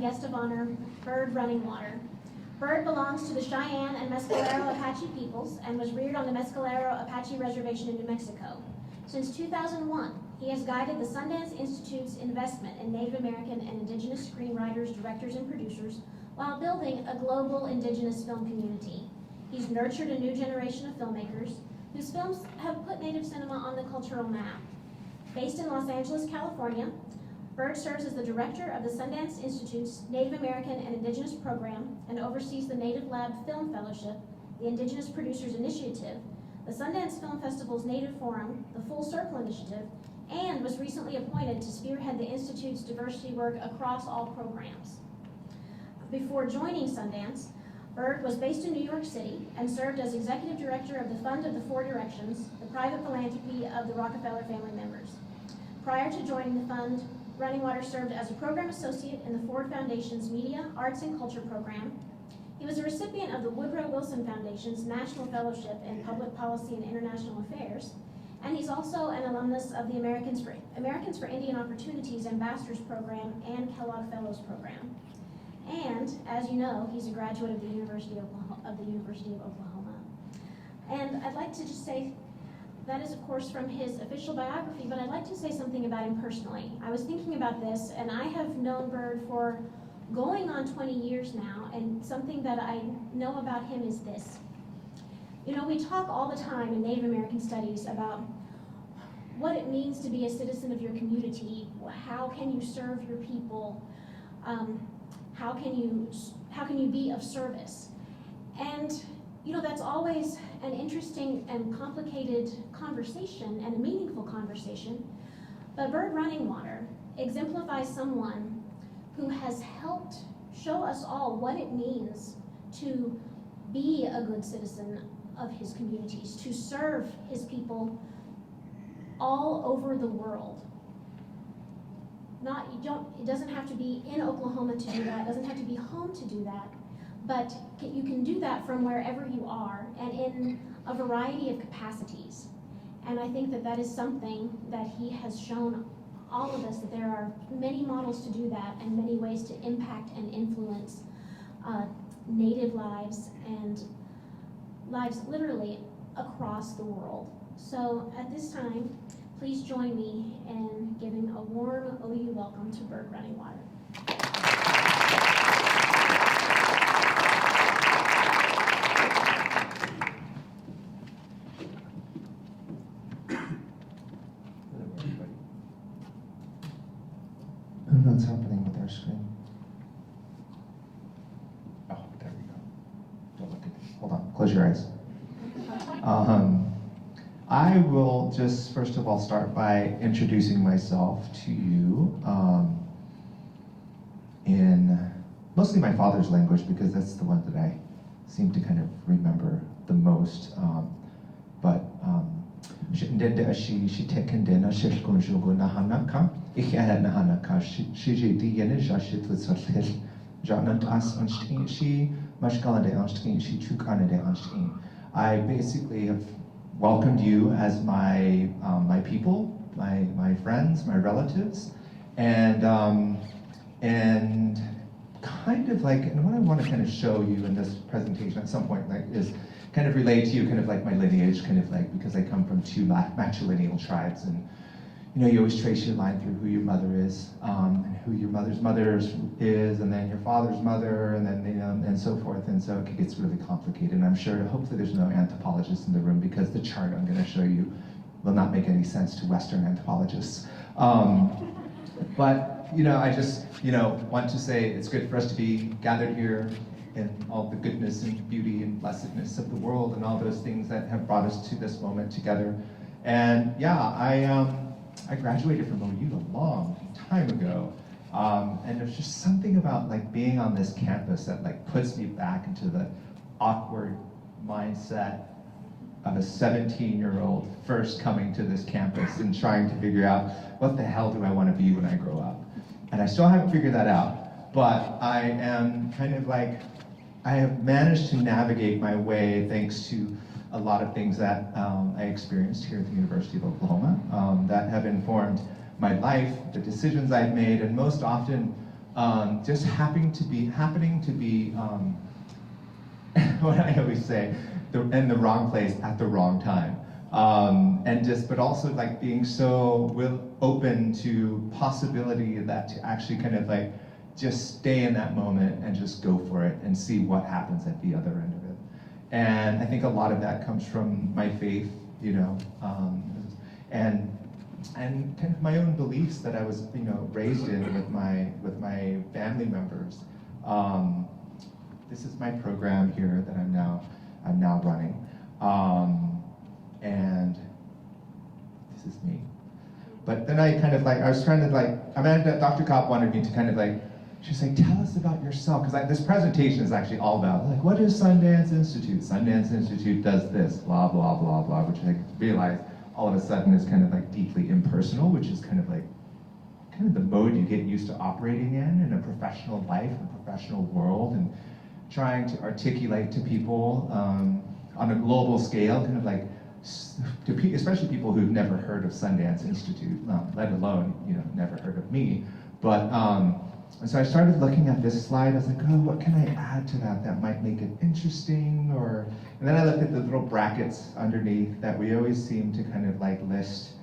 guest of honor, Bird Runningwater. Bird belongs to the Cheyenne and Mescalero Apache peoples and was reared on the Mescalero Apache Reservation in New Mexico. Since 2001, he has guided the Sundance Institute's investment in Native American and Indigenous screenwriters, directors, and producers while building a global Indigenous film community. He's nurtured a new generation of filmmakers whose films have put Native cinema on the cultural map. Based in Los Angeles, California, Bird serves as the director of the Sundance Institute's Native American and Indigenous program and oversees the Native Lab Film Fellowship, the Indigenous Producers Initiative, the Sundance Film Festival's Native Forum, the Full Circle Initiative, and was recently appointed to spearhead the Institute's diversity work across all programs. Before joining Sundance, Bird was based in New York City and served as executive director of the Fund of the Four Directions, the private philanthropy of the Rockefeller family members. Prior to joining the fund, Runningwater served as a program associate in the Ford Foundation's Media, Arts, and Culture program. He was a recipient of the Woodrow Wilson Foundation's National Fellowship in Public Policy and International Affairs, and he's also an alumnus of the Americans for Indian Opportunities Ambassadors Program and Kellogg Fellows Program. And, as you know, he's a graduate of the University of Oklahoma. And I'd like to just say, that is, of course, from his official biography, but I'd like to say something about him personally. I was thinking about this, and I have known Bird for going on 20 years now, and something that I know about him is this. You know, we talk all the time in Native American studies about what it means to be a citizen of your community. How can you serve your people? How can you be of service? And you know, that's always an interesting and complicated conversation and a meaningful conversation. But Bird Runningwater exemplifies someone who has helped show us all what it means to be a good citizen of his communities, to serve his people all over the world. It doesn't have to be in Oklahoma to do that, it doesn't have to be home to do that, but you can do that from wherever you are and in a variety of capacities. And I think that that is something that he has shown all of us, that there are many models to do that and many ways to impact and influence Native lives and lives literally across the world. So at this time, please join me in giving a warm OU welcome to Bird Runningwater. I don't know what's happening with our screen. Oh, there we go. Don't look at it. Hold on, close your eyes. I will just first of all start by introducing myself to you in mostly my father's language, because that's the one that I seem to kind of remember the most. I basically have welcomed you as my people, my friends, my relatives, and kind of like, and what I want to kind of show you in this presentation at some point, like, is kind of relate to you, kind of like my lineage, kind of like, because I come from two matrilineal tribes, and you know, you always trace your line through who your mother is, and who your mother's mother is, and then your father's mother, and then, you know, and so forth, and so it gets really complicated. And I'm sure, hopefully there's no anthropologists in the room, because the chart I'm going to show you will not make any sense to Western anthropologists. But, you know, I just, you know, want to say it's good for us to be gathered here in all the goodness and beauty and blessedness of the world and all those things that have brought us to this moment together. And yeah, I graduated from OU a long time ago, and there's just something about like being on this campus that like puts me back into the awkward mindset of a 17-year-old first coming to this campus and trying to figure out what the hell do I want to be when I grow up. And I still haven't figured that out, but I am kind of like, I have managed to navigate my way thanks to a lot of things that I experienced here at the University of Oklahoma that have informed my life, the decisions I've made, and most often just happening to be what I always say, in the wrong place at the wrong time. But also like being so open to possibility that to actually kind of like just stay in that moment and just go for it and see what happens at the other end of it. And I think a lot of that comes from my faith, you know, and kind of my own beliefs that I was, you know, raised in with my family members. This is my program here that I'm now running, and this is me. But then I kind of like, I was trying to like, Amanda, Dr. Kopp wanted me to kind of like, she's like, tell us about yourself, because this presentation is actually all about like, what is Sundance Institute? Sundance Institute does this, blah, blah, blah, blah, which I realized all of a sudden is kind of like deeply impersonal, which is kind of the mode you get used to operating in a professional life, a professional world, and trying to articulate to people on a global scale, kind of like, especially people who've never heard of Sundance Institute, let alone, you know, never heard of me. But, and so I started looking at this slide. I was like, oh, what can I add to that might make it interesting? And then I looked at the little brackets underneath that we always seem to kind of like list,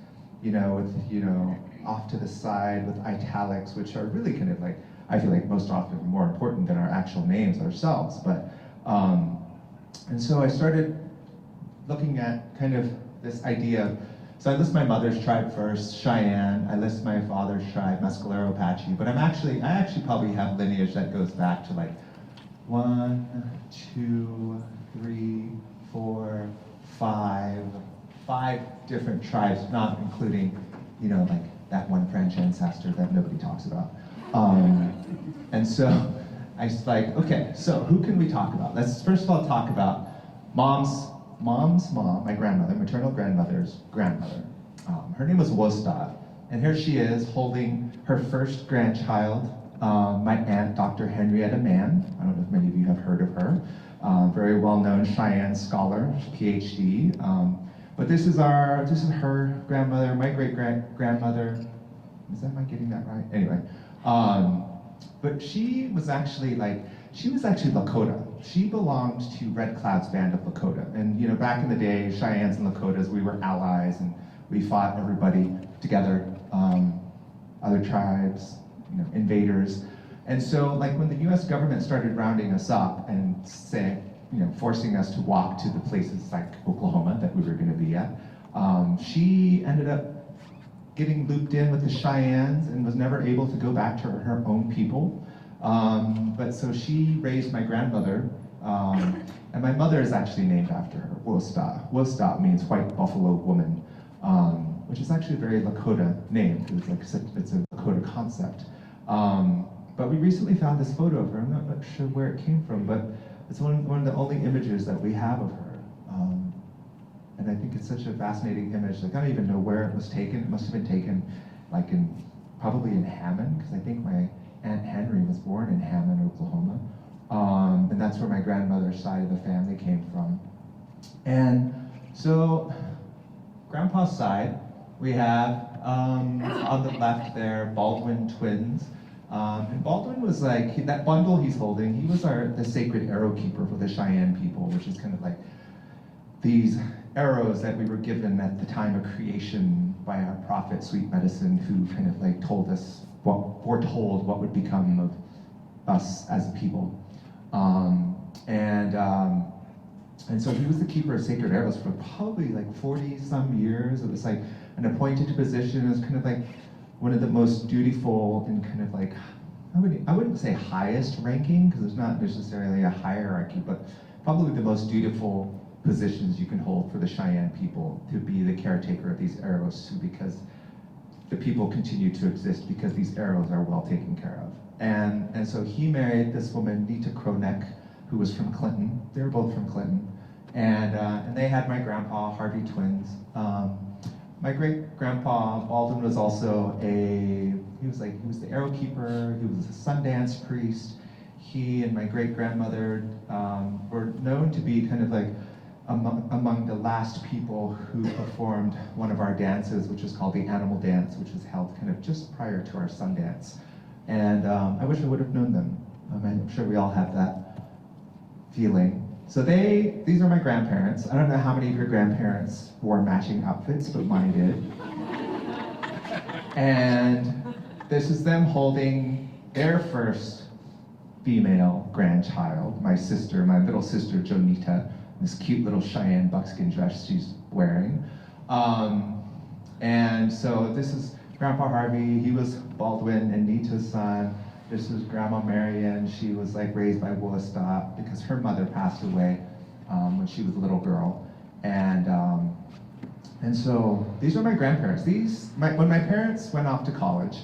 you know, with, you know, off to the side with italics, which are really kind of like, I feel like most often more important than our actual names ourselves. But, and so I started looking at kind of this idea. So I list my mother's tribe first, Cheyenne. I list my father's tribe, Mescalero Apache. But I actually probably have lineage that goes back to like 1, 2, 3, 4, 5 different tribes, not including, you know, like that one French ancestor that nobody talks about. And so I was like, okay, so who can we talk about? Let's first of all talk about mom's mom, my grandmother, maternal grandmother's grandmother. Her name was Wostad, and here she is holding her first grandchild, my aunt, Dr. Henrietta Mann. I don't know if many of you have heard of her. Very well-known Cheyenne scholar, PhD. But this is her grandmother, my great-grandmother. Am I getting that right? Anyway, but she was actually Lakota. She belonged to Red Cloud's band of Lakota. And you know, back in the day, Cheyennes and Lakotas, we were allies and we fought everybody together, other tribes, you know, invaders. And so like when the US government started rounding us up and forcing us to walk to the places like Oklahoma that we were gonna be at, she ended up getting looped in with the Cheyennes and was never able to go back to her own people. But so she raised my grandmother, and my mother is actually named after her, Wostad. Wostad means white buffalo woman, which is actually a very Lakota name, because it's a Lakota concept. But we recently found this photo of her. I'm not sure where it came from, but it's one of the only images that we have of her. And I think it's such a fascinating image. Like, I don't even know where it was taken. It must have been taken like probably in Hammond, because I think my Aunt Henry was born in Hammond, Oklahoma. And that's where my grandmother's side of the family came from. And so, Grandpa's side, we have on the left there, Baldwin Twins. And Baldwin was like, that bundle he's holding, he was the sacred arrow keeper for the Cheyenne people, which is kind of like these arrows that we were given at the time of creation by our prophet, Sweet Medicine, who kind of like foretold what would become of us as a people. And so he was the keeper of sacred arrows for probably like 40 some years. It was like an appointed position. It was kind of like one of the most dutiful and kind of like, I wouldn't say highest ranking, because there's not necessarily a hierarchy, but probably the most dutiful positions you can hold for the Cheyenne people, to be the caretaker of these arrows, because the people continue to exist because these arrows are well taken care of. And so he married this woman, Nita Kronek, who was from Clinton. They were both from Clinton. And they had my grandpa, Harvey Twins. My great-grandpa, Baldwin, was also he was the arrow keeper, he was a Sundance priest. He and my great-grandmother were known to be kind of like among the last people who performed one of our dances, which is called the animal dance, which is held kind of just prior to our Sundance And I wish I would have known them. I'm sure we all have that feeling. So these are my grandparents. I don't know how many of your grandparents wore matching outfits, but mine did. And this is them holding their first female grandchild, my little sister, Jonita, this cute little Cheyenne buckskin dress she's wearing. And so this is Grandpa Harvey. He was Baldwin and Nita's son. This is Grandma Marion. She was like raised by Woolstock because her mother passed away when she was a little girl. And so these are my grandparents. When my parents went off to college,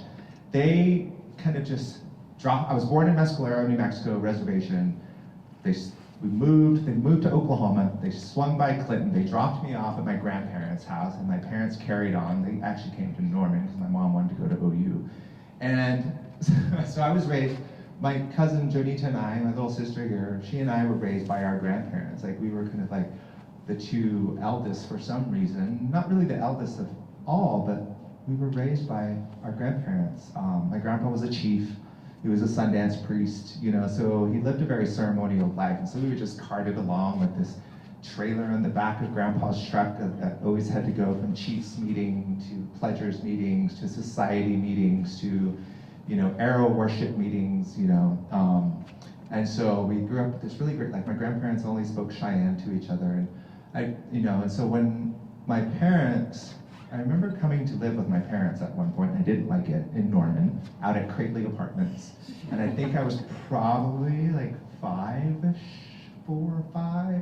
they kind of just dropped. I was born in Mescalero, New Mexico reservation. They moved to Oklahoma. They swung by Clinton. They dropped me off at my grandparents' house, and my parents carried on. They actually came to Norman because my mom wanted to go to OU. And so I was raised, my cousin Jonita and I, my little sister here, she and I were raised by our grandparents. Like we were kind of like the two eldest for some reason. Not really the eldest of all, but we were raised by our grandparents. My grandpa was a chief. He was a Sundance priest, so he lived a very ceremonial life. And so we were just carted along with this trailer in the back of Grandpa's truck that always had to go from chief's meeting to pledgers meetings to society meetings to, arrow worship meetings, And so we grew up with this really great life. My grandparents only spoke Cheyenne to each other. And so when my parents, I remember coming to live with my parents at one point, and I didn't like it, in Norman, out at Crately Apartments. And I think I was probably like 5-ish, 4 or 5.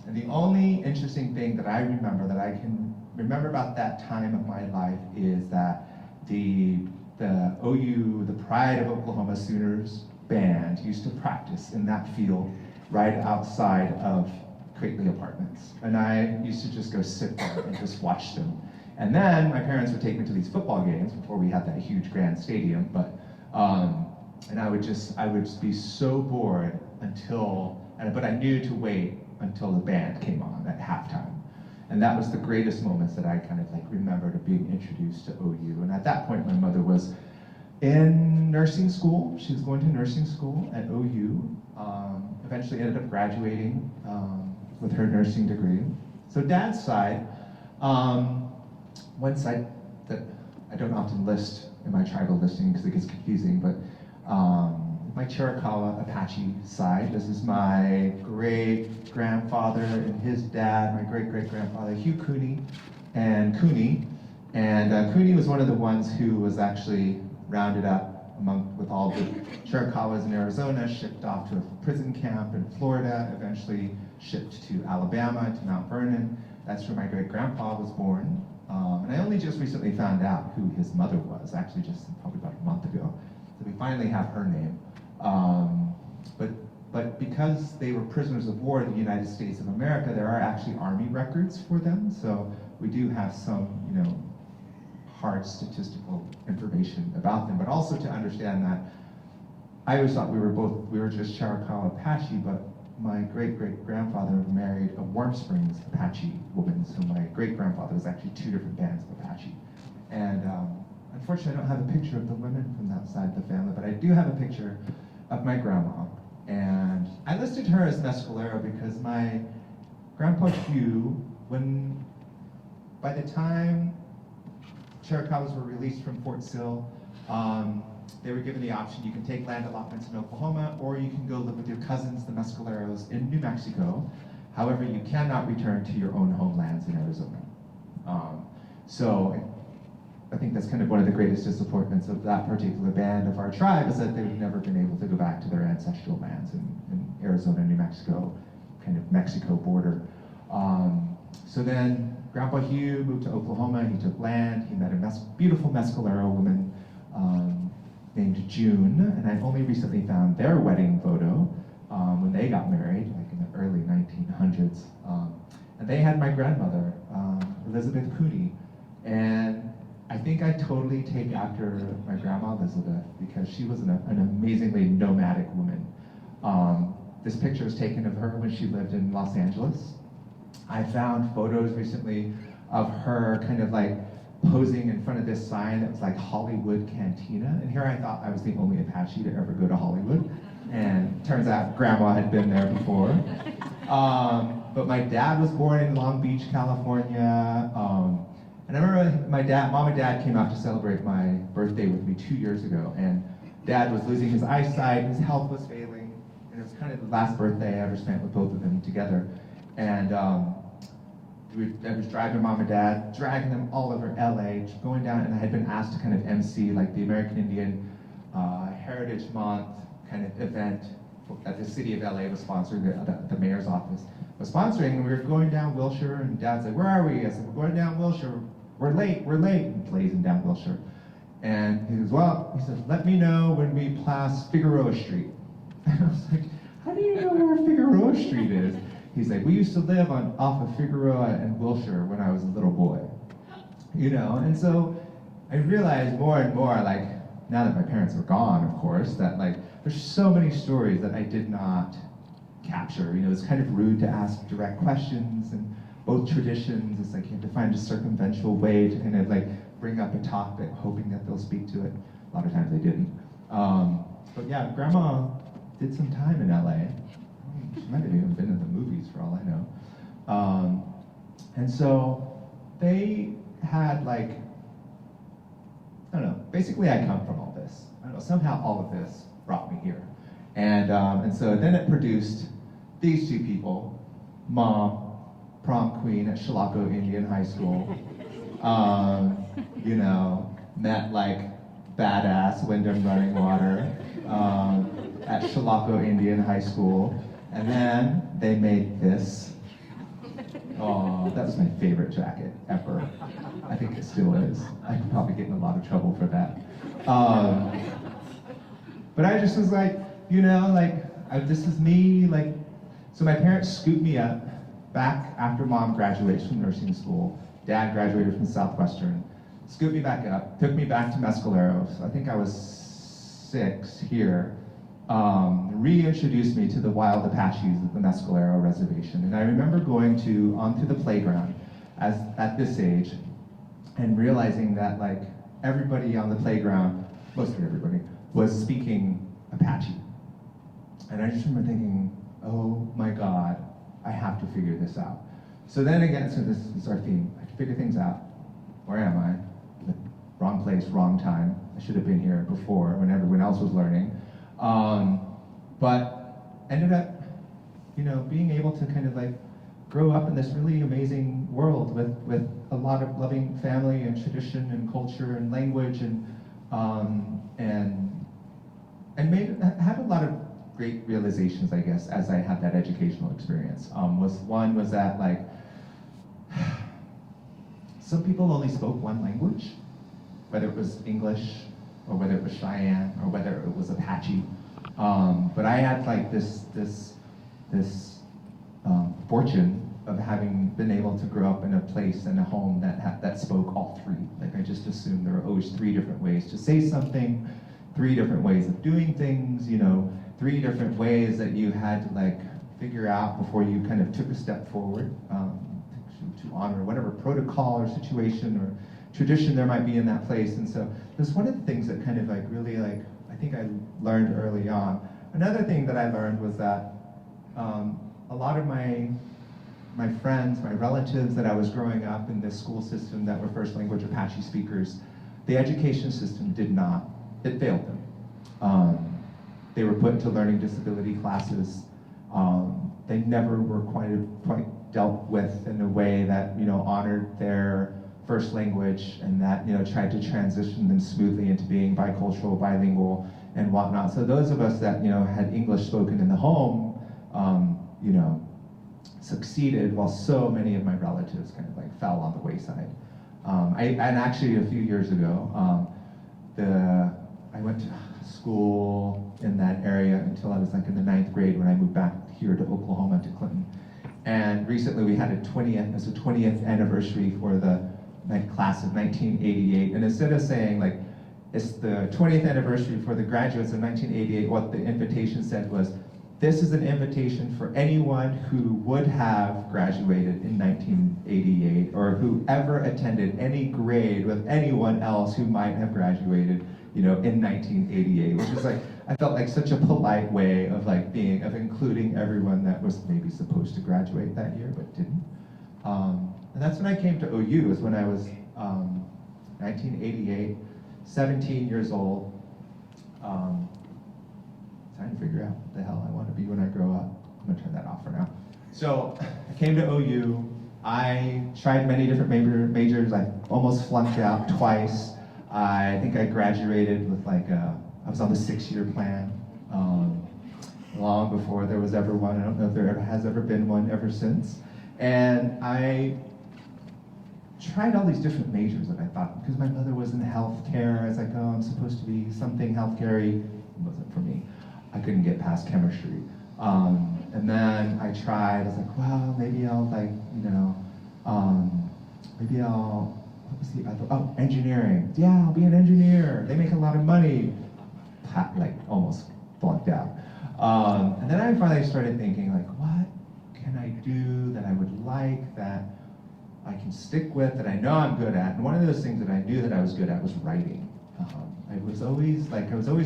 And the only interesting thing that I can remember about that time of my life is that the OU, the Pride of Oklahoma Sooners band used to practice in that field right outside of Crately Apartments. And I used to just go sit there and just watch them. And then my parents would take me to these football games before we had that huge grand stadium, but I would just be so bored but I knew to wait until the band came on at halftime. And that was the greatest moments that I kind of like remembered of being introduced to OU. And at that point, my mother was in nursing school. She was going to nursing school at OU. Eventually ended up graduating with her nursing degree. So Dad's side, one side that I don't often list in my tribal listing because it gets confusing, but my Chiricahua Apache side. This is my great-grandfather and his dad, my great-great-grandfather, Hugh Cooney and Cooney. And Cooney was one of the ones who was actually rounded up with all the Chiricahuas in Arizona, shipped off to a prison camp in Florida, eventually shipped to Alabama, to Mount Vernon. That's where my great-grandpa was born. And I only just recently found out who his mother was, actually just probably about a month ago. So we finally have her name. But because they were prisoners of war in the United States of America, there are actually Army records for them. So we do have some, hard statistical information about them, but also to understand that I always thought we were just Chiricahua Apache, but my great-great-grandfather married a Warm Springs Apache woman, so my great-grandfather was actually 2 different bands of Apache. And unfortunately, I don't have a picture of the women from that side of the family, but I do have a picture of my grandma. And I listed her as Mescalero because my Grandpa Hugh, by the time Chiricahuas were released from Fort Sill, they were given the option, you can take land allotments in Oklahoma, or you can go live with your cousins, the Mescaleros, in New Mexico. However, you cannot return to your own homelands in Arizona. So I think that's kind of one of the greatest disappointments of that particular band of our tribe, is that they've never been able to go back to their ancestral lands in Arizona and New Mexico, kind of Mexico border. So then Grandpa Hugh moved to Oklahoma, he took land, he met a beautiful Mescalero woman named June, and I only recently found their wedding photo when they got married, like in the early 1900s. And they had my grandmother, Elizabeth Cooney, and I think I totally take after my grandma Elizabeth because she was an amazingly nomadic woman. This picture was taken of her when she lived in Los Angeles. I found photos recently of her kind of like posing in front of this sign that was like Hollywood Cantina. And here I thought I was the only Apache to ever go to Hollywood. And turns out Grandma had been there before. But my dad was born in Long Beach, California. And I remember Mom and Dad came out to celebrate my birthday with me 2 years ago. And Dad was losing his eyesight, his health was failing. And it was kind of the last birthday I ever spent with both of them together. And I was driving Mom and Dad, dragging them all over LA, going down, and I had been asked to kind of MC like the American Indian Heritage Month kind of event that the city of LA was sponsoring, the mayor's office was sponsoring, and we were going down Wilshire, and Dad said, "Where are we?" I said, "We're going down Wilshire. We're late, and blazing down Wilshire." And he goes, "Well," he said, "let me know when we pass Figueroa Street." And I was like, "How do you know where Figueroa Street is?" He's like, "We used to live off of Figueroa and Wilshire when I was a little boy." You know, and so I realized more and more, like, now that my parents are gone, of course, that like, there's so many stories that I did not capture. You know, it's kind of rude to ask direct questions, and both traditions, it's like you have to find a circumventual way to kind of like bring up a topic, hoping that they'll speak to it. A lot of times they didn't. But yeah, Grandma did some time in LA. She might have even been in the movies for all I know. And so they had like, I don't know, basically I come from all this. I don't know, somehow all of this brought me here. And so then it produced these two people, Mom, prom queen at Chiricahua Indian High School, you know, met like badass Wyndham Runningwater at Chiricahua Indian High School. And then they made this. Oh, that was my favorite jacket ever. I think it still is. I could probably get in a lot of trouble for that. But I just was like, you know, like, this is me, like, so my parents scooped me up back after Mom graduated from nursing school. Dad graduated from Southwestern. Scooped me back up, took me back to Mescalero. So I think I was 6 here. Reintroduced me to the wild Apaches at the Mescalero Reservation. And I remember going onto the playground at this age and realizing that like everybody on the playground, mostly everybody, was speaking Apache. And I just remember thinking, oh my God, I have to figure this out. So then again, so this is our theme. I have to figure things out. Where am I? Wrong place, wrong time. I should have been here before when everyone else was learning. But ended up, you know, being able to kind of like grow up in this really amazing world with a lot of loving family and tradition and culture and language and had a lot of great realizations, I guess, as I had that educational experience. One was that like some people only spoke one language, whether it was English or whether it was Cheyenne or whether it was Apache. But I had like this fortune of having been able to grow up in a place and a home that spoke all three. Like I just assumed there were always 3 different ways to say something, 3 different ways of doing things, you know, 3 different ways that you had to like figure out before you kind of took a step forward to honor whatever protocol or situation or tradition there might be in that place. And so there's one of the things that kind of like really like, I think I learned early on. Another thing that I learned was that a lot of my friends, my relatives that I was growing up in this school system that were first language Apache speakers, the education system it failed them. They were put into learning disability classes. They never were quite dealt with in a way that, you know, honored their first language and that, you know, tried to transition them smoothly into being bicultural, bilingual, and whatnot. So those of us that, you know, had English spoken in the home, you know, succeeded, while so many of my relatives kind of like fell on the wayside. And actually a few years ago, I went to school in that area until I was like in the 9th grade when I moved back here to Oklahoma, to Clinton. And recently we had a 20th anniversary for the class of 1988. And instead of saying like, it's the 20th anniversary for the graduates of 1988, what the invitation said was, this is an invitation for anyone who would have graduated in 1988 or who ever attended any grade with anyone else who might have graduated, in 1988, which is like, I felt like such a polite way of including everyone that was maybe supposed to graduate that year but didn't. And that's when I came to OU, is when I was 1988, 17 years old. Trying to figure out what the hell I want to be when I grow up. I'm gonna turn that off for now. So I came to OU. I tried many different majors. I almost flunked out twice. I think I graduated with I was on the 6-year plan long before there was ever one. I don't know if there ever has been one ever since. And I tried all these different majors that I thought, because my mother was in healthcare, I was like, oh, I'm supposed to be something healthcare-y. It wasn't for me. I couldn't get past chemistry. And then I tried, I was like, well, maybe I'll what was the other, oh, engineering. Yeah, I'll be an engineer. They make a lot of money. Almost flunked out. And then I finally started thinking, what can I do that I would like, that I can stick with, that I know I'm good at? And one of those things that I knew that I was good at was writing. I was always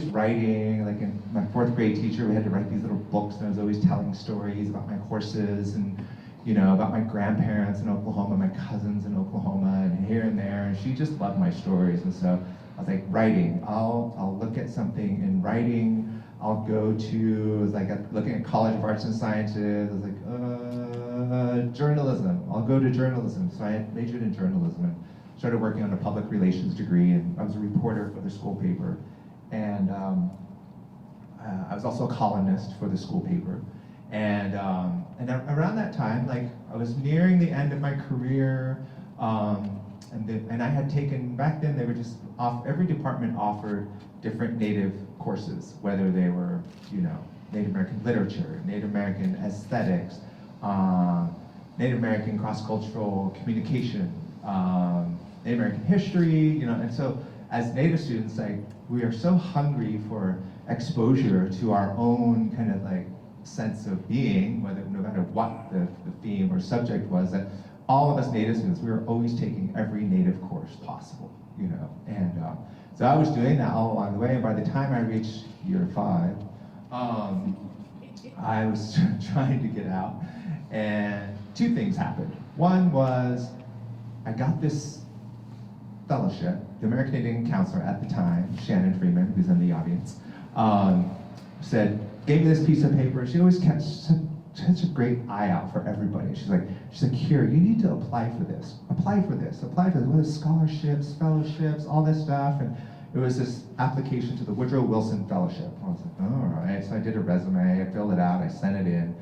writing, in my 4th grade teacher, we had to write these little books, and I was always telling stories about my horses and, about my grandparents in Oklahoma, my cousins in Oklahoma, and here and there, and she just loved my stories. And so I was like, writing, I'll look at something in writing, I'll go to, it was looking at College of Arts and Sciences, I was like, journalism, I'll go to journalism. So I majored in journalism and started working on a public relations degree, and I was a reporter for the school paper. And I was also a columnist for the school paper. And around that time, I was nearing the end of my career, and I had taken, back then they were just every department offered different Native courses, whether they were, Native American literature, Native American aesthetics, Native American cross-cultural communication, Native American history, and so as Native students, we are so hungry for exposure to our own kind of sense of being, no matter what the theme or subject was, that all of us Native students, we were always taking every Native course possible, and so I was doing that all along the way, and by the time I reached year 5, I was trying to get out, and 2 things happened. One was, I got this fellowship. The American Indian counselor at the time, Shannon Freeman, who's in the audience, gave me this piece of paper. She always kept such a great eye out for everybody. She's like, here, you need to apply for this. Apply for this. Whether scholarships, fellowships, all this stuff. And it was this application to the Woodrow Wilson Fellowship. I was like, all right. So I did a resume, I filled it out, I sent it in.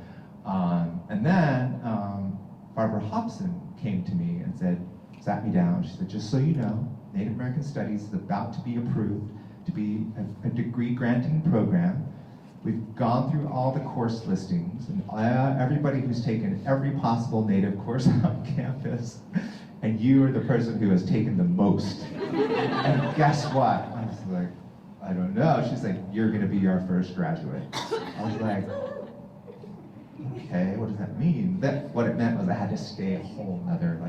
And then Barbara Hobson came to me and sat me down. She said, just so you know, Native American Studies is about to be approved to be a degree granting program. We've gone through all the course listings, and everybody who's taken every possible Native course on campus, and you are the person who has taken the most. And guess what? I was like, I don't know. She's like, you're gonna be our first graduate. I was like, okay, what does that mean? What it meant was I had to stay a whole nother,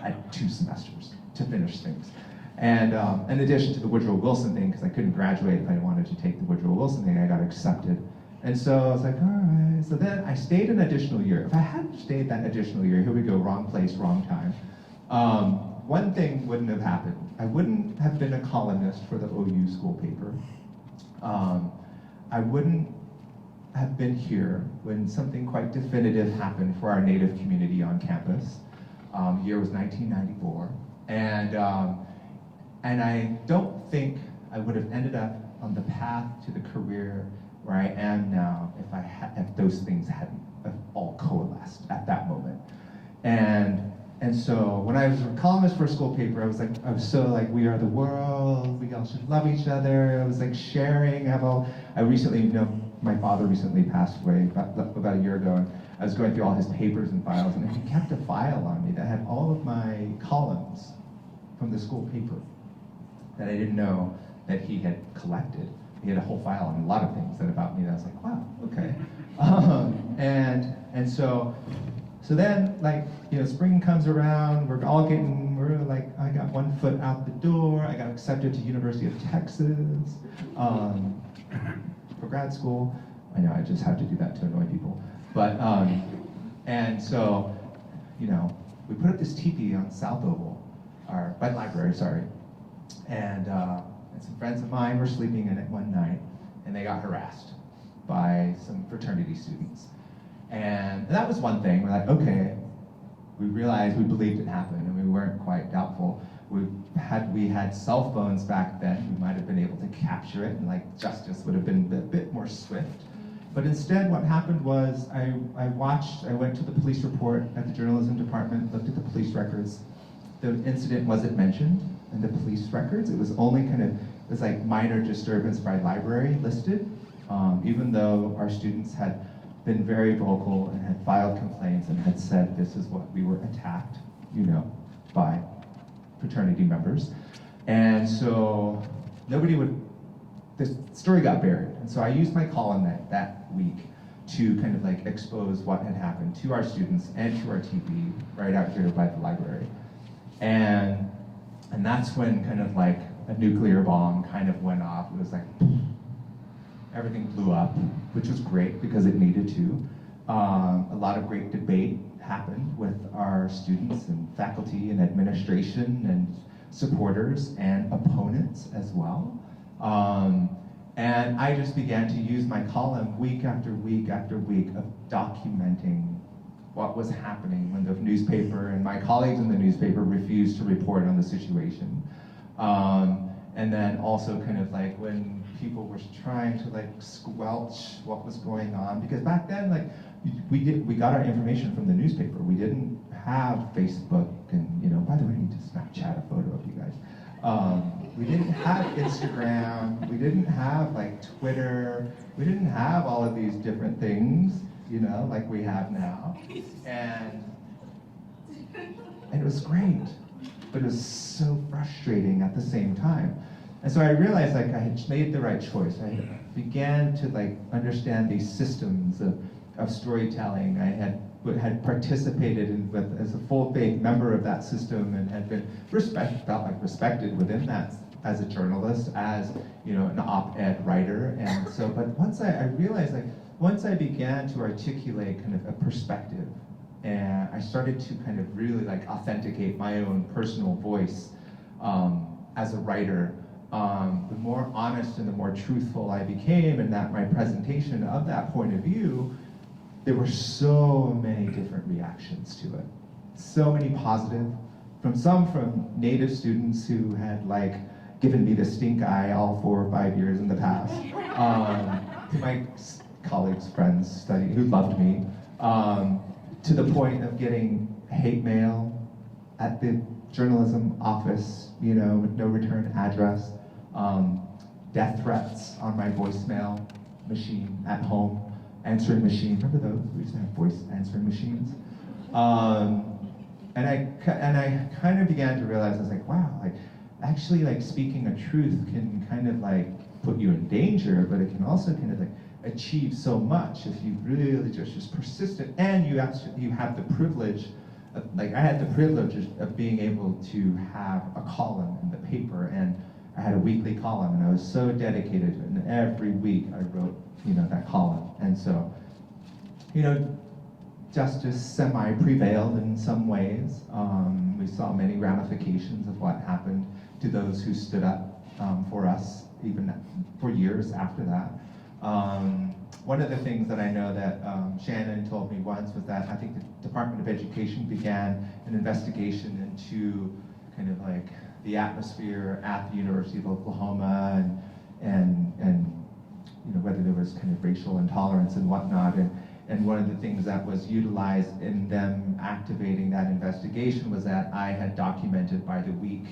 I had 2 semesters to finish things. And in addition to the Woodrow Wilson thing, because I couldn't graduate if I wanted to take the Woodrow Wilson thing, I got accepted. And so I was like, all right. So then I stayed an additional year. If I hadn't stayed that additional year, here we go, wrong place, wrong time. One thing wouldn't have happened. I wouldn't have been a columnist for the OU school paper. I wouldn't have been here when something quite definitive happened for our Native community on campus. Year was 1994. And I don't think I would have ended up on the path to the career where I am now if those things hadn't all coalesced at that moment. And so when I was a columnist for a school paper, I was so we are the world, we all should love each other. I was sharing. I recently, my father recently passed away about a year ago, and I was going through all his papers and files, and he kept a file on me that had all of my columns from the school paper that I didn't know that he had collected. He had a whole file on a lot of things about me that I was like, wow, okay. And so then, like, spring comes around, we're like, I got one foot out the door, I got accepted to University of Texas for grad school. I know I just have to do that to annoy people. But, and so, we put up this teepee on South Oval, or by the library, sorry. And some friends of mine were sleeping in it one night, and they got harassed by some fraternity students. And that was one thing. We're like, okay, we realized we believed it happened, and we weren't quite doubtful. We had cell phones back then, we might have been able to capture it, and like justice would have been a bit more swift. But instead, what happened was I went to the police report at the journalism department, looked at the police records. The incident wasn't mentioned in the police records. It was only it was like minor disturbance by library listed, even though our students had been very vocal and had filed complaints and had said this is what we were attacked, by fraternity members. And so the story got buried. And so I used my column that week to kind of like expose what had happened to our students and to our TP right out here by the library. And that's when kind of like a nuclear bomb kind of went off. It was like, everything blew up, which was great because it needed to. A lot of great debate happened with our students and faculty and administration and supporters and opponents as well. And I just began to use my column week after week after week of documenting what was happening when the newspaper and my colleagues in the newspaper refused to report on the situation. And then also kind of like when people were trying to like squelch what was going on, because back then, like, we got our information from the newspaper. We didn't have Facebook and, by the way, I need to Snapchat a photo of you guys. We didn't have Instagram, we didn't have like Twitter, we didn't have all of these different things, like we have now. And it was great, but it was so frustrating at the same time. And so I realized like I had made the right choice. I began to like understand these systems of storytelling. I had participated as a full faith member of that system and had been felt like respected within that as a journalist, as an op-ed writer. And so, but once I realized, like, once I began to articulate kind of a perspective, and I started to kind of really like authenticate my own personal voice as a writer, the more honest and the more truthful I became in that my presentation of that point of view, there were so many different reactions to it. So many positive, from Native students who had like given me the stink eye all 4 or 5 years in the past, to my colleagues, friends, who loved me, to the point of getting hate mail at the journalism office, with no return address, death threats on my voicemail machine at home, answering machine. Remember those? We used to have voice answering machines. And I kind of began to realize, I was like, wow, like actually like speaking a truth can kind of like put you in danger, but it can also kind of like achieve so much if you really just persistent, and you have the privilege of, like I had the privilege of being able to have a column in the paper, and I had a weekly column, and I was so dedicated to it, and every week I wrote that column. And so justice semi-prevailed in some ways. We saw many ramifications of what happened to those who stood up for us, even for years after that. One of the things that I know that Shannon told me once was that I think the Department of Education began an investigation into kind of like the atmosphere at the University of Oklahoma and whether there was kind of racial intolerance and whatnot. And one of the things that was utilized in them activating that investigation was that I had documented by the week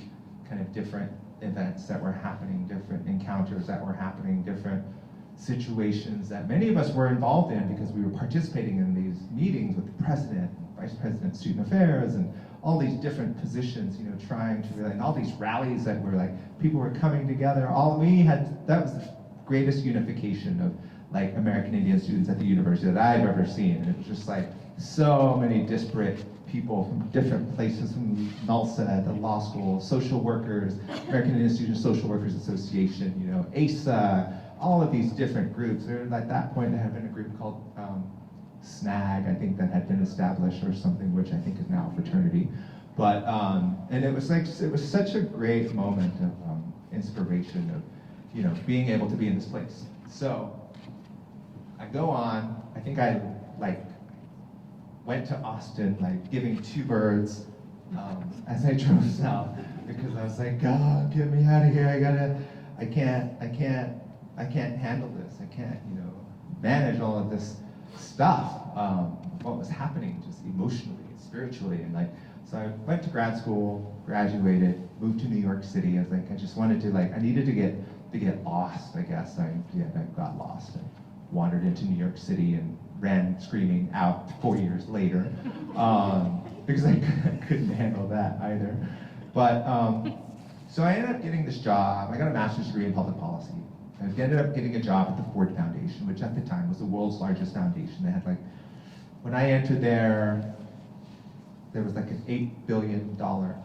kind of different events that were happening, different encounters that were happening, different situations that many of us were involved in because we were participating in these meetings with the president, vice president, student affairs, and all these different positions, trying to really, and all these rallies that were like, people were coming together, that was the greatest unification like American Indian students at the university that I've ever seen. And it was just like so many disparate people from different places, from NALSA, the law school, social workers, American Indian Student Social Workers Association, you know, ASA, all of these different groups. There, at that point, there had been a group called SNAG, I think, that had been established or something, which I think is now a fraternity. But, and it was like, it was such a great moment of inspiration of, you know, being able to be in this place. So I go on, I think I like went to Austin, like giving two birds as I drove south, because I was like, God, get me out of here. I can't handle this. I can't, you know, manage all of this stuff. What was happening just emotionally and spiritually. And like, so I went to grad school, graduated, moved to New York City. I was like, I just wanted to like, I needed to get lost, I guess. I got lost and wandered into New York City and ran screaming out 4 years later, because I couldn't handle that either. But, so I ended up getting this job. I got a master's degree in public policy. I ended up getting a job at the Ford Foundation, which at the time was the world's largest foundation. They had like, when I entered there was like an $8 billion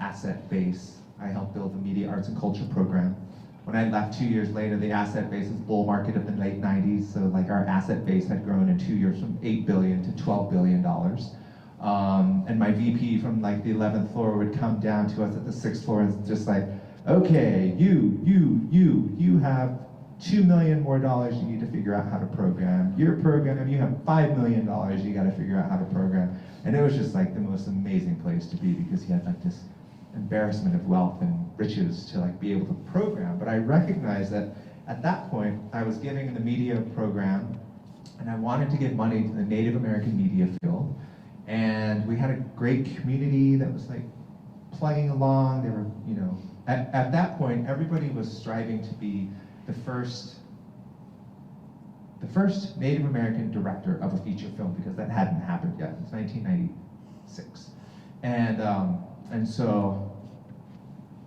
asset base. I helped build the Media, Arts, and Culture program. When I left 2 years later, the asset base was bull market of the late 90s, so like our asset base had grown in 2 years from $8 billion to $12 billion. And my VP from like the 11th floor would come down to us at the 6th floor and just like, okay, you have $2 million more you need to figure out how to program. Your program, you have $5 million you gotta figure out how to program. And it was just like the most amazing place to be, because he had like this embarrassment of wealth and riches to like be able to program. But I recognized that at that point, I was giving the media program, and I wanted to give money to the Native American media field. And we had a great community that was like plugging along. They were, you know, at that point, everybody was striving to be the first Native American director of a feature film, because that hadn't happened yet. It was 1996. And so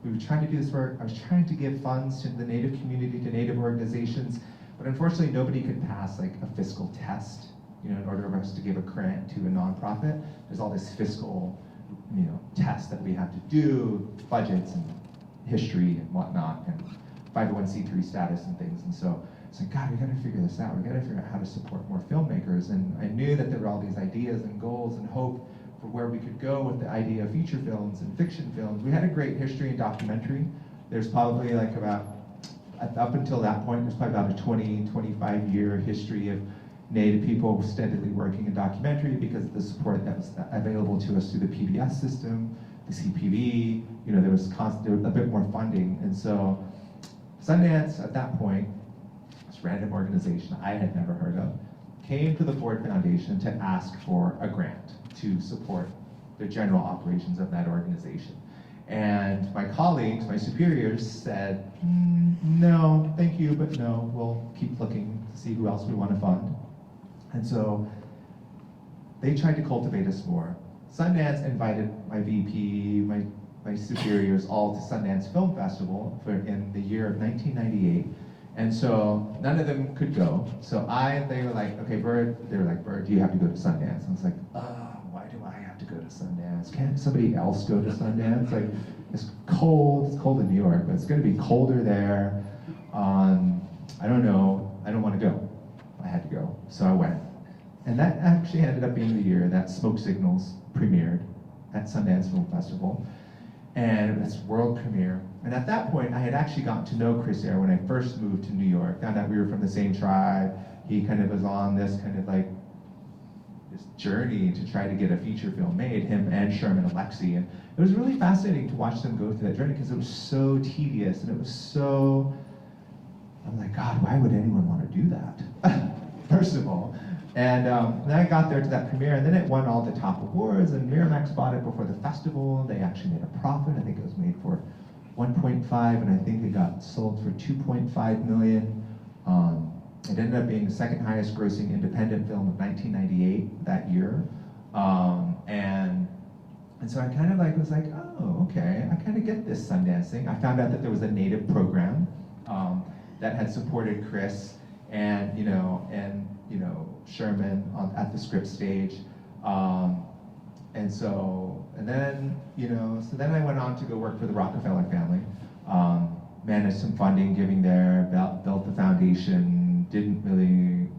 we were trying to do this work. I was trying to give funds to the Native community, to Native organizations, but unfortunately nobody could pass like a fiscal test, you know, in order for us to give a grant to a nonprofit. There's all this fiscal, you know, tests that we have to do, budgets and history and whatnot, and 501c3 status and things. And so it's like, God, we gotta figure this out. We gotta figure out how to support more filmmakers. And I knew that there were all these ideas and goals and hope for where we could go with the idea of feature films and fiction films. We had a great history in documentary. There's probably like about, up until that point, there's probably about a 20, 25 year history of Native people steadily working in documentary because of the support that was available to us through the PBS system, the CPB, you know, there was a bit more funding. And so Sundance at that point, this random organization I had never heard of, came to the Ford Foundation to ask for a grant to support the general operations of that organization. And my colleagues, my superiors said, no, thank you, but no, we'll keep looking to see who else we want to fund. And so they tried to cultivate us more. Sundance invited my VP, my superiors all to Sundance Film Festival in the year of 1998. And so none of them could go. So they were like, okay, Bird, they were like, Bird, do you have to go to Sundance? And I was like, why do I have to go to Sundance? Can't somebody else go to Sundance? Like, it's cold in New York, but it's gonna be colder there. I don't know, I don't wanna go. I had to go, so I went. And that actually ended up being the year that Smoke Signals premiered at Sundance Film Festival. And it was world premiere. And at that point, I had actually gotten to know Chris Eyre when I first moved to New York. Found out we were from the same tribe. He kind of was on this kind of like, this journey to try to get a feature film made, him and Sherman Alexie. And it was really fascinating to watch them go through that journey because it was so tedious and it was so, I'm like, God, why would anyone want to do that? First of all. And then I got there to that premiere, and then it won all the top awards, and Miramax bought it before the festival. They actually made a profit. I think it was made for 1.5, and I think it got sold for 2.5 million. It ended up being the second highest grossing independent film of 1998 that year. And so I kind of like was like, oh, okay, I kind of get this Sundance thing. I found out that there was a Native program that had supported Chris and Sherman at the script stage. And then I went on to go work for the Rockefeller family, managed some funding giving there, built the foundation, didn't really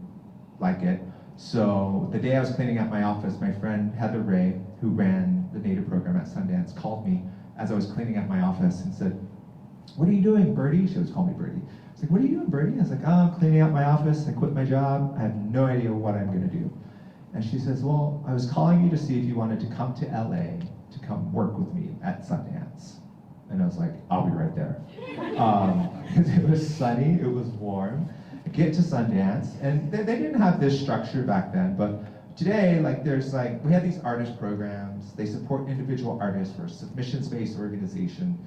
like it. So the day I was cleaning out my office, my friend Heather Ray, who ran the Native program at Sundance, called me as I was cleaning out my office and said, "What are you doing, Birdie?" She always called me Birdie. I was like, "What are you doing, Birdie?" I was like, "Oh, I'm cleaning out my office. I quit my job. I have no idea what I'm going to do." And she says, "Well, I was calling you to see if you wanted to come to LA to come work with me at Sundance." And I was like, "I'll be right there." It was sunny, it was warm. I get to Sundance, and they didn't have this structure back then, but today, we have these artist programs. They support individual artists. We're a submissions-based organization.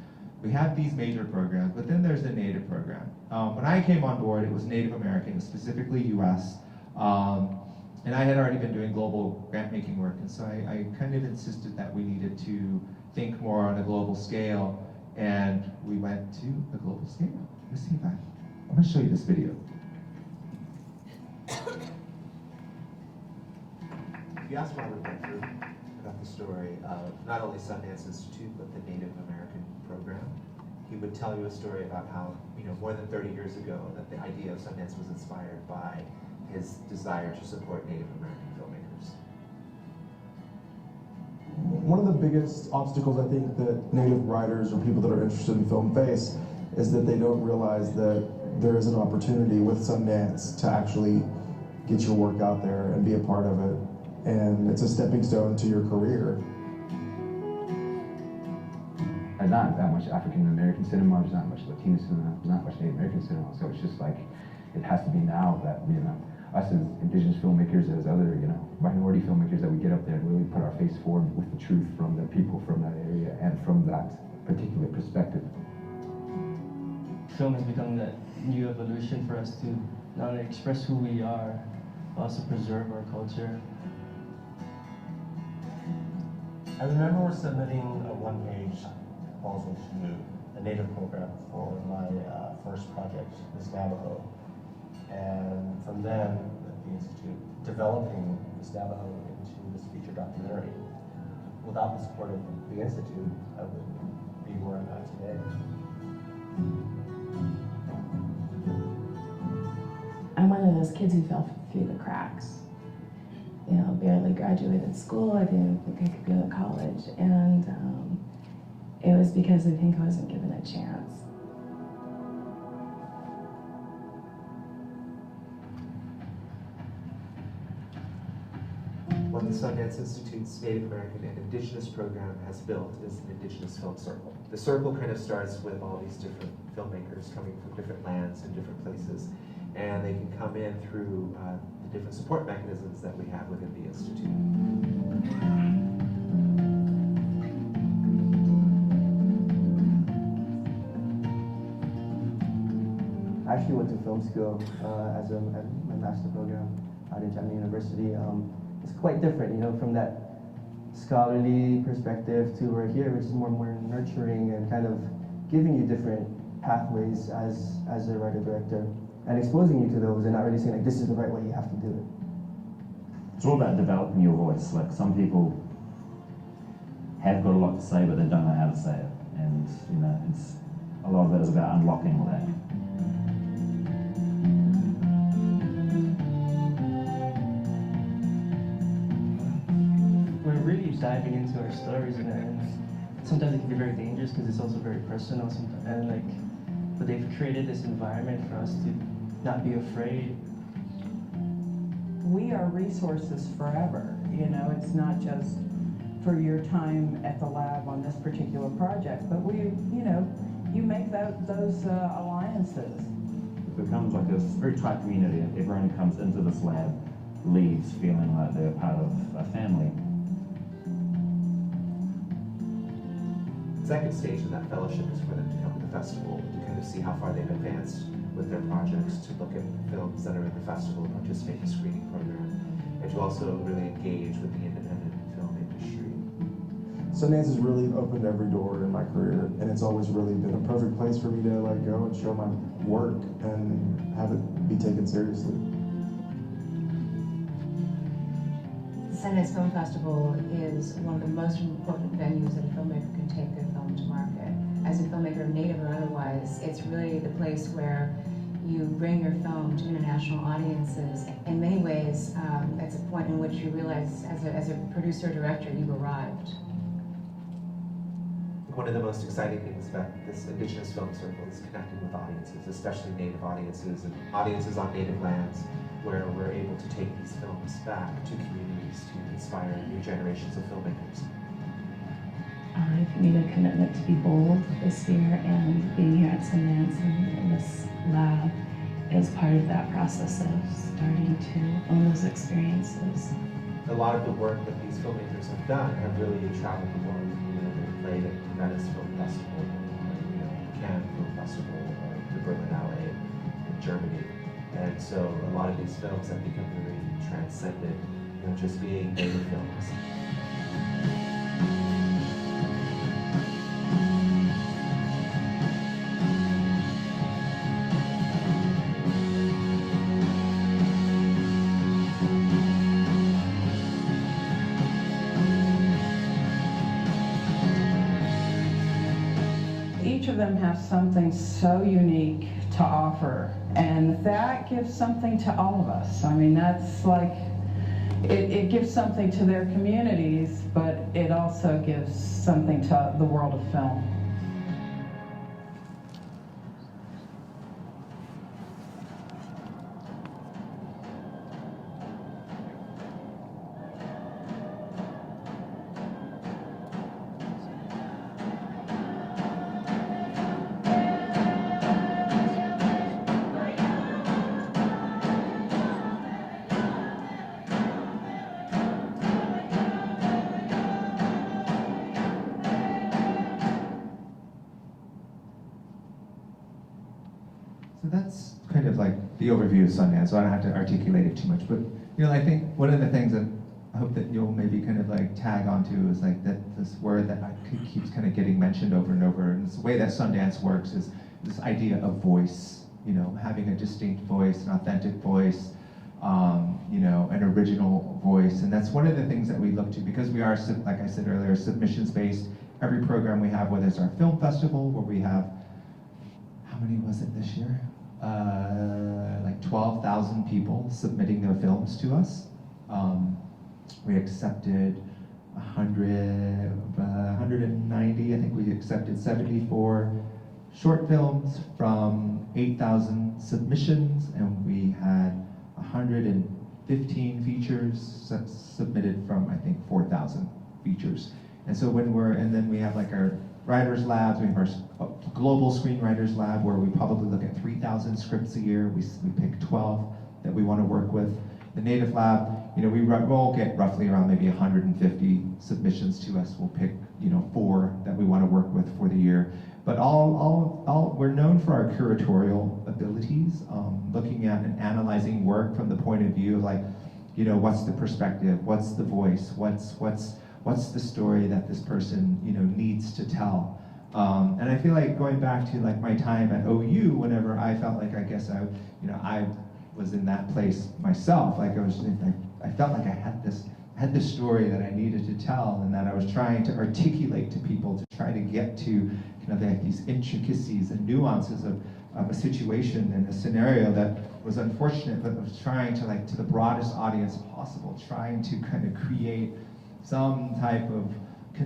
We have these major programs, but then there's the Native program. When I came on board, it was Native American, specifically US. And I had already been doing global grant-making work, and so I kind of insisted that we needed to think more on a global scale, and we went to a global scale. Let's see if I'm going to show you this video. If you ask Robert Bedford about the story of not only Sundance Institute, but the Native American program, he would tell you a story about how, more than 30 years ago, that the idea of Sundance was inspired by his desire to support Native American filmmakers. One of the biggest obstacles I think that Native writers or people that are interested in film face is that they don't realize that there is an opportunity with Sundance to actually get your work out there and be a part of it. And it's a stepping stone to your career. There's not that much African American cinema, there's not much Latino cinema, there's not much Native American cinema, so it's just like, it has to be now that, us as Indigenous filmmakers, as other, minority filmmakers, that we get up there and really put our face forward with the truth from the people from that area and from that particular perspective. Film has become that new evolution for us to not only express who we are, but also preserve our culture. I remember submitting a one-page proposal to a Native program for my first project, Miss Navajo. And from then, at the Institute, developing Miss Navajo into this feature documentary. Without the support of the Institute, I wouldn't be where I'm at today. I'm one of those kids who fell through the cracks. Barely graduated school, I didn't think I could go to college, and it was because I think I wasn't given a chance. What the Sundance Institute's Native American and Indigenous program has built is an Indigenous film circle. The circle kind of starts with all these different filmmakers coming from different lands and different places, and they can come in through the different support mechanisms that we have within the Institute. I actually went to film school as my master program at Indiana University. It's quite different, from that scholarly perspective to where here, which is more nurturing and kind of giving you different pathways as a writer-director and exposing you to those and not really saying, like, this is the right way, you have to do it. It's all about developing your voice. Like, some people have got a lot to say, but they don't know how to say it. And, it's a lot of it is about unlocking all that. We're really diving into our stories, and sometimes it can be very dangerous because it's also very personal. But they've created this environment for us to not be afraid. We are resources forever. It's not just for your time at the lab on this particular project, but you make those alliances. It becomes like this very tight community, and everyone who comes into this lab leaves feeling like they're part of a family. The second stage of that fellowship is for them to come to the festival to kind of see how far they've advanced with their projects, to look at films that are in the festival, participate in the screening program, and to also really engage with the independent film industry. Sundance has really opened every door in my career, and it's always really been a perfect place for me to like go and show my work and have it be taken seriously. The Sundance Film Festival is one of the most important venues that a filmmaker can take their film to market. As a filmmaker, native or otherwise, it's really the place where you bring your film to international audiences. In many ways, it's a point in which you realize, as a producer-director, you've arrived. One of the most exciting things about this Indigenous Film Circle is connecting with audiences, especially Native audiences and audiences on Native lands, where we're able to take these films back to communities to inspire new generations of filmmakers. I've made a commitment to be bold this year, and being here at Sundance and in this lab is part of that process of starting to own those experiences. A lot of the work that these filmmakers have done have really traveled the world. You know, they've played at the Venice Film Festival, you know, the Cannes Film Festival, or the Berlinale in Germany. And so a lot of these films have become very transcendent, you know, just being native films. Each of them has something so unique to offer, and that gives something to all of us. I mean, that's like, it gives something to their communities, but it also gives something to the world of film. So that's kind of like the overview of Sundance, so I don't have to articulate it too much. But you know, I think one of the things that I hope that you'll maybe kind of like tag onto is like that this word that keeps kind of getting mentioned over and over. And this way that Sundance works is this idea of voice. You know, having a distinct voice, an authentic voice, you know, an original voice. And that's one of the things that we look to, because we are, like I said earlier, submissions-based. Every program we have, whether it's our film festival, where we have, how many was it this year? Like 12,000 people submitting their films to us. We accepted 190, I think we accepted 74 short films from 8,000 submissions, and we had 115 features submitted from, I think, 4,000 features. And so and then we have like our writers labs, we have our global screenwriters lab where we probably look at 3,000 scripts a year. We pick 12 that we want to work with. The Native Lab, you know, we'll get roughly around maybe 150 submissions to us. We'll pick, you know, 4 that we want to work with for the year. But we're known for our curatorial abilities, looking at and analyzing work from the point of view of like, you know, what's the perspective, what's the voice, what's the story that this person, you know, needs to tell. And I feel like going back to like my time at OU, whenever I felt like, I guess I was in that place myself, like I felt like I had this story that I needed to tell, and that I was trying to articulate to people to try to get to, you know, like these intricacies and nuances of a situation and a scenario that was unfortunate, but I was trying to, like, to the broadest audience possible, trying to kind of create some type of,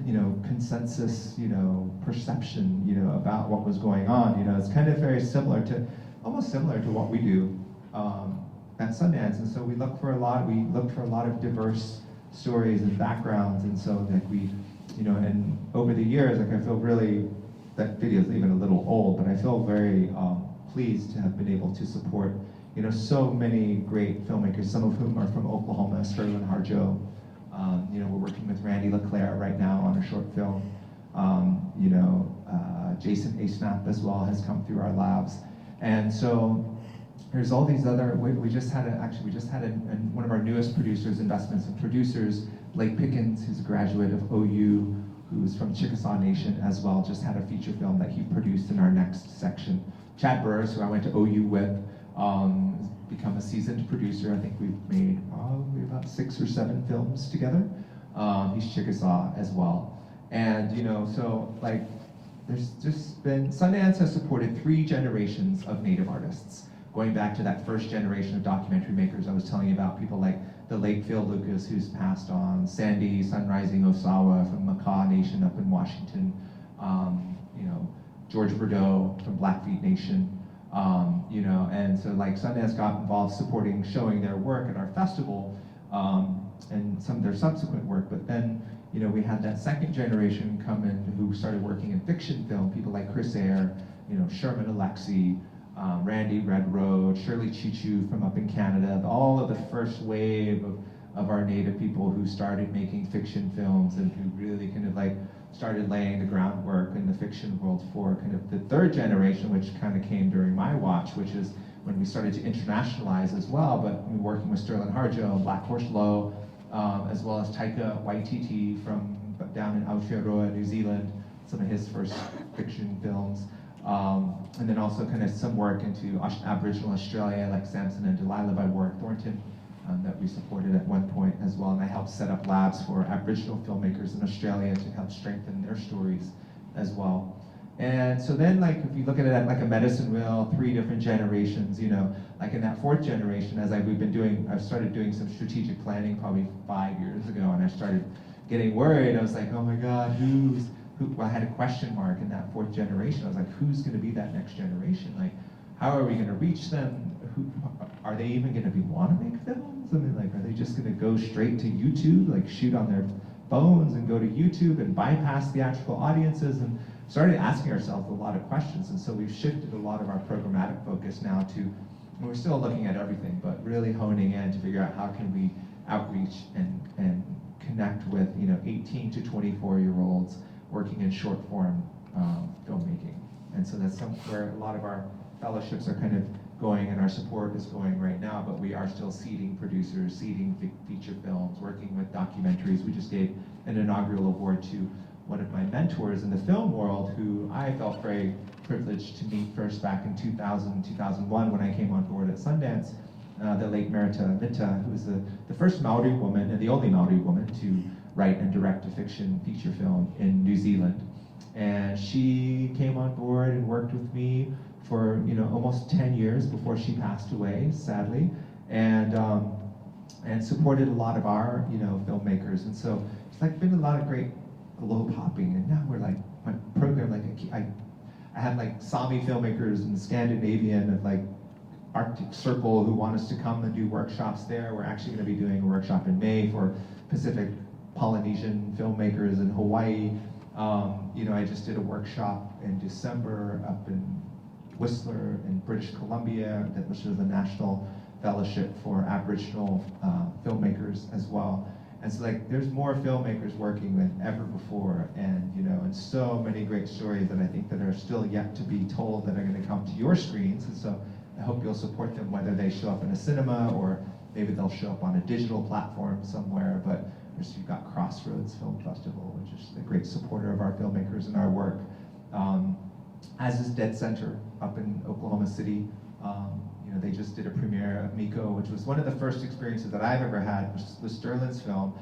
you know, consensus, you know, perception, you know, about what was going on. You know, it's kind of very almost similar to what we do at Sundance. And so we looked for a lot of diverse stories and backgrounds. And so like we, you know, and over the years, like I feel really, that video is even a little old, but I feel very pleased to have been able to support, you know, so many great filmmakers, some of whom are from Oklahoma, Sterling Harjo. You know, we're working with Randy LeClaire right now on a short film. You know, Jason Asnap as well has come through our labs. And so there's all these other, we just had one of our newest producers, investments and producers, Blake Pickens, who's a graduate of OU, who's from Chiricahua Nation as well, just had a feature film that he produced in our next section. Chad Burris, who I went to OU with, has become a seasoned producer. I think we've made probably about 6 or 7 films together. He's Chickasaw as well. And, you know, so like, there's just been, Sundance has supported 3 generations of Native artists, going back to that first generation of documentary makers I was telling you about, people like the late Phil Lucas, who's passed on, Sandy Sunrising Osawa from Makah Nation up in Washington, you know, George Bordeaux from Blackfeet Nation, you know, and so like Sundance got involved supporting, showing their work at our festival, and some of their subsequent work, but then, you know, we had that second generation come in who started working in fiction film, people like Chris Eyre, you know, Sherman Alexie, Randy Red Road, Shirley Chichu from up in Canada, all of the first wave of our Native people who started making fiction films and who really kind of like started laying the groundwork in the fiction world for kind of the third generation, which kind of came during my watch, which is when we started to internationalize as well, but we were working with Sterling Harjo and Black Horse Low, as well as Taika Waititi from down in Aotearoa, New Zealand, some of his first fiction films. And then also kind of some work into Aboriginal Australia, like Samson and Delilah by Warwick Thornton, that we supported at one point as well. And I helped set up labs for Aboriginal filmmakers in Australia to help strengthen their stories as well. And so then, like, if you look at it at like a medicine wheel, 3 different generations, you know, like in that 4th generation, as we've been doing, I've started doing some strategic planning probably 5 years ago, and I started getting worried. I was like, oh my God, who, well, I had a question mark in that 4th generation. I was like, who's gonna be that next generation? Like, how are we gonna reach them? Are they even gonna wanna make films? I mean, like, are they just gonna go straight to YouTube, like shoot on their phones and go to YouTube and bypass theatrical audiences? And started asking ourselves a lot of questions. And so we've shifted a lot of our programmatic focus now to, and we're still looking at everything, but really honing in to figure out how can we outreach and connect with, you know, 18 to 24-year-olds working in short form filmmaking. And so that's where a lot of our fellowships are kind of going, and our support is going right now, but we are still seeding producers, seeding feature films, working with documentaries. We just gave an inaugural award to one of my mentors in the film world, who I felt very privileged to meet first back in 2000, 2001 when I came on board at Sundance, the late Merita Mita, who was the first Maori woman and the only Maori woman to write and direct a fiction feature film in New Zealand. And she came on board and worked with me for, you know, almost 10 years before she passed away, sadly, and supported a lot of our, you know, filmmakers. And so it's like been a lot of great globe hopping, and now we're like, my program, like I have like Sami filmmakers and Scandinavian and like Arctic Circle who want us to come and do workshops there. We're actually going to be doing a workshop in May for Pacific Polynesian filmmakers in Hawaii. You know, I just did a workshop in December up in Whistler in British Columbia, which is the National Fellowship for Aboriginal filmmakers as well. And so like, there's more filmmakers working than ever before, and you know, and so many great stories that I think that are still yet to be told that are going to come to your screens. And so I hope you'll support them, whether they show up in a cinema or maybe they'll show up on a digital platform somewhere. But you've got Crossroads Film Festival, which is a great supporter of our filmmakers and our work, as is Dead Center up in Oklahoma City. You know, they just did a premiere of Miko, which was one of the first experiences that I've ever had with Sterling's film,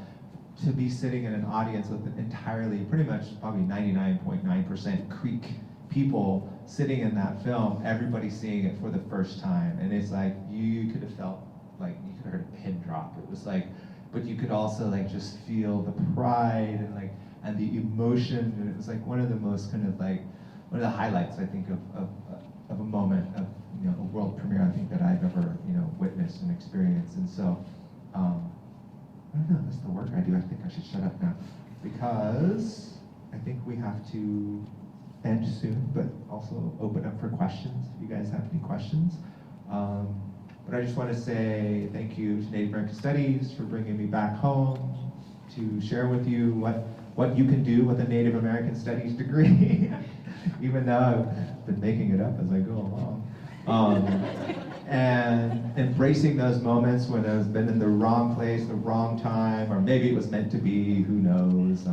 to be sitting in an audience with entirely, pretty much probably 99.9% Creek people sitting in that film, everybody seeing it for the first time. And it's like, you could have felt like, you could have heard a pin drop. It was like, but you could also like just feel the pride and like, and the emotion. And it was like one of the most kind of like, one of the highlights, I think, of a moment of, you know, a world premiere, I think, that I've ever, you know, witnessed and experienced. And so, I don't know, that's the work I do. I think I should shut up now, because I think we have to end soon, but also open up for questions, if you guys have any questions. But I just want to say thank you to Native American Studies for bringing me back home to share with you what you can do with a Native American Studies degree, even though I've been making it up as I go along. And embracing those moments when I've been in the wrong place, the wrong time, or maybe it was meant to be, who knows.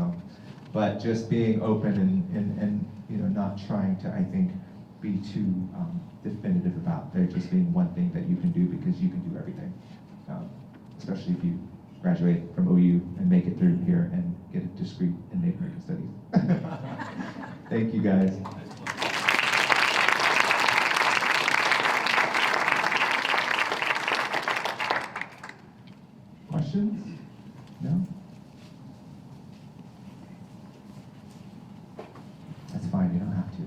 but just being open and you know, not trying to, I think, be too definitive about there just being one thing that you can do, because you can do everything, especially if you graduate from OU and make it through here and get a degree in Native American Studies. Thank you, guys. Questions? No? That's fine, you don't have to.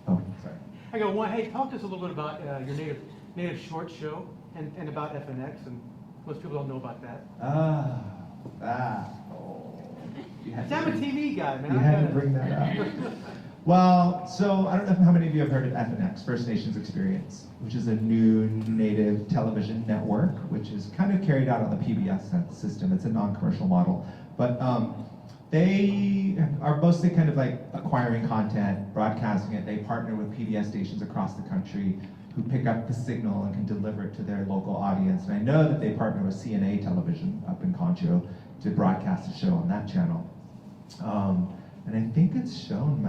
Oh, sorry. I go, well, hey, talk to us a little bit about your native short show and about FNX, and most people don't know about that. I'm a TV guy, man. You had to bring that up. Well, so I don't know how many of you have heard of FNX, First Nations Experience, which is a new native television network, which is kind of carried out on the PBS system. It's a non-commercial model, but they are mostly kind of like acquiring content, broadcasting it. They partner with PBS stations across the country who pick up the signal and can deliver it to their local audience. And I know that they partner with CNA Television up in Concho to broadcast the show on that channel. And I think it's shown,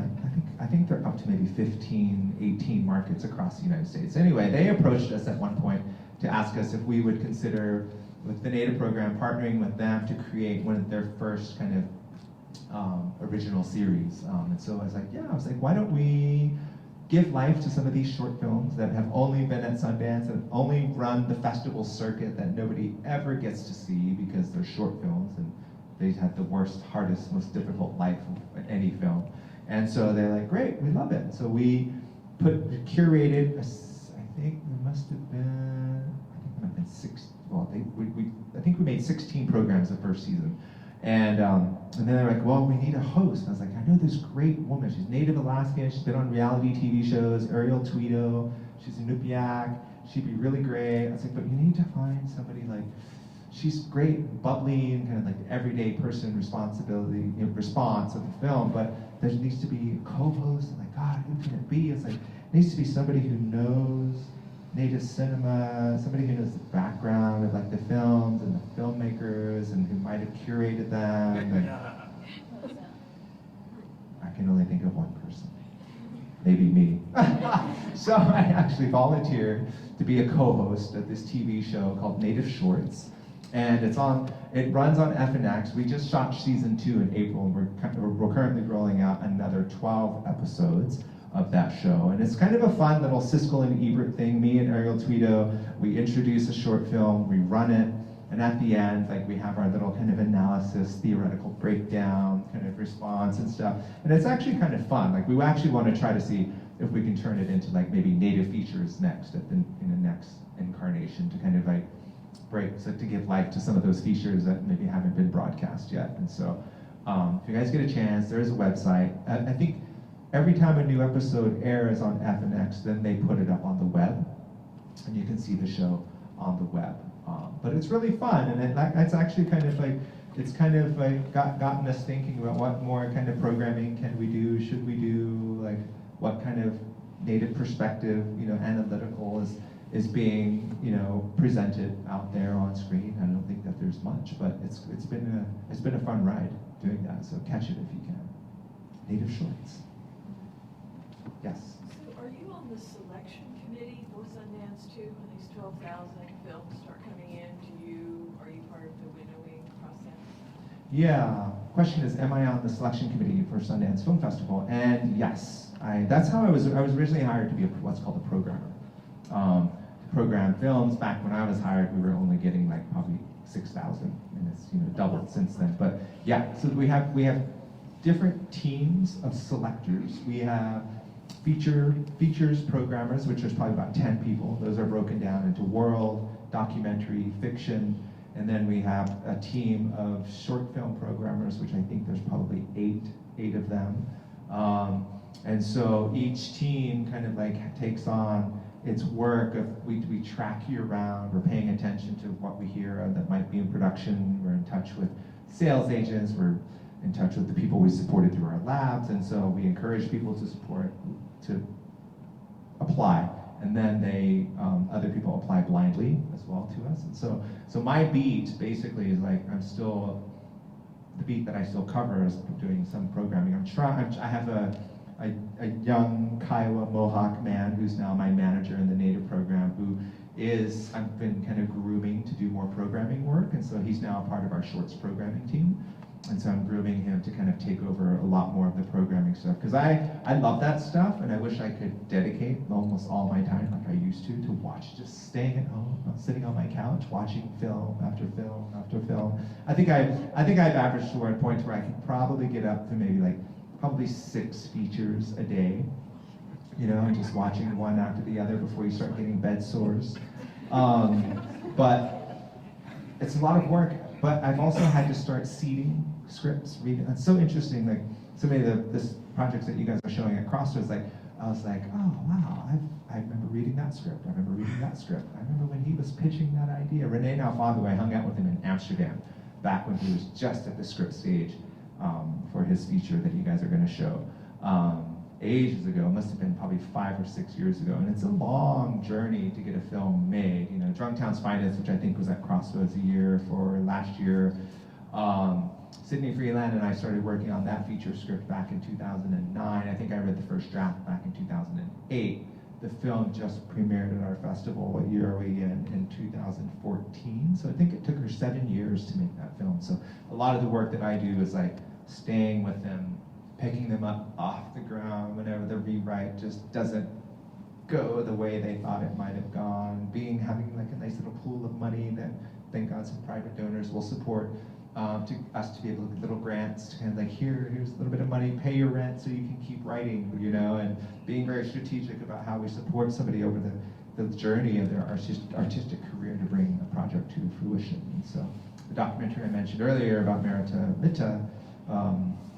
I think they're up to maybe 15, 18 markets across the United States. Anyway, they approached us at one point to ask us if we would consider, with the Native program, partnering with them to create one of their first kind of original series. And so I was like, why don't we give life to some of these short films that have only been at Sundance and only run the festival circuit that nobody ever gets to see because they're short films and they had the worst, hardest, most difficult life of any film. And so they're like, great, we love it. So we curated, I think there must have been, I think we made 16 programs the first season. And then they're like, well, we need a host. And I was like, I know this great woman. She's Native Alaskan. She's been on reality TV shows, Ariel Tweedo. She's a Inupiaq. She'd be really great. I was like, but you need to find somebody like, she's great, bubbly, and kind of like the everyday person response of the film, but there needs to be a co-host. I'm like, God, who can it be? It's like, it needs to be somebody who knows Native cinema, somebody who knows the background of like the films and the filmmakers and who might have curated them. And I can only think of one person, maybe me. So I actually volunteered to be a co-host of this TV show called Native Shorts. And it runs on FNX. We just shot season 2 in April, and we're currently rolling out another 12 episodes of that show. And it's kind of a fun little Siskel and Ebert thing. Me and Ariel Tweedo, we introduce a short film, we run it, and at the end, like, we have our little kind of analysis, theoretical breakdown, kind of response and stuff. And it's actually kind of fun. Like, we actually want to try to see if we can turn it into like maybe Native features next in the next incarnation, to kind of like to give life to some of those features that maybe haven't been broadcast yet. And so if you guys get a chance, there is a website. I think every time a new episode airs on FNX, then they put it up on the web, and you can see the show on the web. But it's really fun, and it's actually kind of like, it's kind of like gotten us thinking about what more kind of programming can we do, should we do, like what kind of Native perspective, analytical is being, presented out there on screen. I don't think that there's much, but it's been a fun ride doing that. So catch it if you can. Native Shorts. Yes. So are you on the selection committee for Sundance too? When these 12,000 films start coming in, are you part of the winnowing process? Yeah. Question is, am I on the selection committee for Sundance Film Festival? And yes, that's how I was originally hired to be what's called a programmer. Program films. Back when I was hired, we were only getting like probably 6,000, and it's doubled since then. But yeah, so we have different teams of selectors. We have features programmers, which is probably about 10 people. Those are broken down into world, documentary, fiction, and then we have a team of short film programmers, which I think there's probably eight of them. And so each team kind of like takes on its work of, we track year-round, we're paying attention to what we hear that might be in production, we're in touch with sales agents, we're in touch with the people we supported through our labs, and so we encourage people to apply, and then other people apply blindly as well to us. And so my beat basically is like, I'm still the beat that I still cover is doing some programming. I have a young Kiowa Mohawk man who's now my manager in the Native program I've been kind of grooming to do more programming work, and so he's now a part of our shorts programming team. And so I'm grooming him to kind of take over a lot more of the programming stuff. Because I love that stuff, and I wish I could dedicate almost all my time, like I used to watch, just staying at home, sitting on my couch, watching film after film after film. I think I've averaged to a point where I could probably get up to maybe probably 6 features a day, and just watching one after the other before you start getting bed sores. But it's a lot of work. But I've also had to start seeding scripts, reading. It's so interesting, like so many of this projects that you guys are showing at Crossroads, I was like, oh wow, I remember reading that script. I remember reading that script. I remember when he was pitching that idea. Renee Nalfago, I hung out with him in Amsterdam back when he was just at the script stage for his feature that you guys are going to show. Ages ago, it must have been probably 5 or 6 years ago, and it's a long journey to get a film made. Drumtown's Finest, which I think was at Crossroads a year for last year. Sydney Freeland and I started working on that feature script back in 2009. I think I read the first draft back in 2008. The film just premiered at our festival. What year are we in 2014. So I think it took her 7 years to make that film. So a lot of the work that I do is like staying with them, picking them up off the ground whenever the rewrite just doesn't go the way they thought it might have gone, having like a nice little pool of money that, thank God, some private donors will support to us to be able to get little grants to kind of like, here's a little bit of money, pay your rent so you can keep writing, and being very strategic about how we support somebody over the journey of their artistic career to bring a project to fruition. And so the documentary I mentioned earlier about Merita Mita,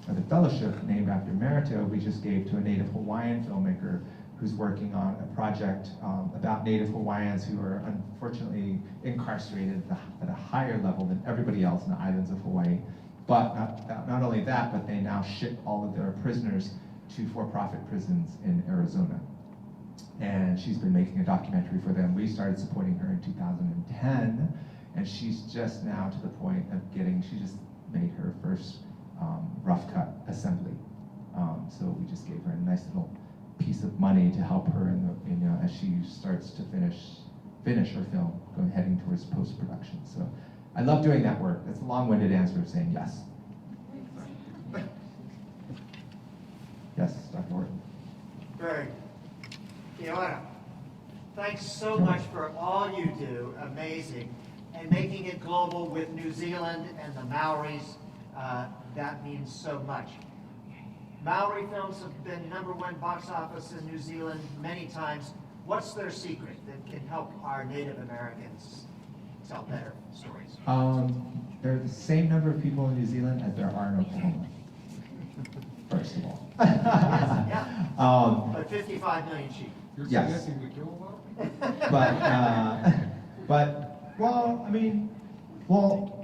the fellowship named after Merito, we just gave to a Native Hawaiian filmmaker who's working on a project about Native Hawaiians who are unfortunately incarcerated at a higher level than everybody else in the islands of Hawaii. But not only that, but they now ship all of their prisoners to for-profit prisons in Arizona. And she's been making a documentary for them. We started supporting her in 2010, and she's just now to the point of she just made her first rough cut assembly. So we just gave her a nice little piece of money to help her as she starts to finish her film, heading towards post-production. So I love doing that work. That's a long-winded answer of saying yes. Yes, Dr. Horton. Very. Fiona, thanks so much for all you do, amazing, and making it global with New Zealand and the Maoris. That means so much. Maori films have been #1 box office in New Zealand many times. What's their secret that can help our Native Americans tell better stories? There are the same number of people in New Zealand as there are in Oklahoma, first of all. Yeah. But 55 million sheep. You're yes. suggesting we kill them?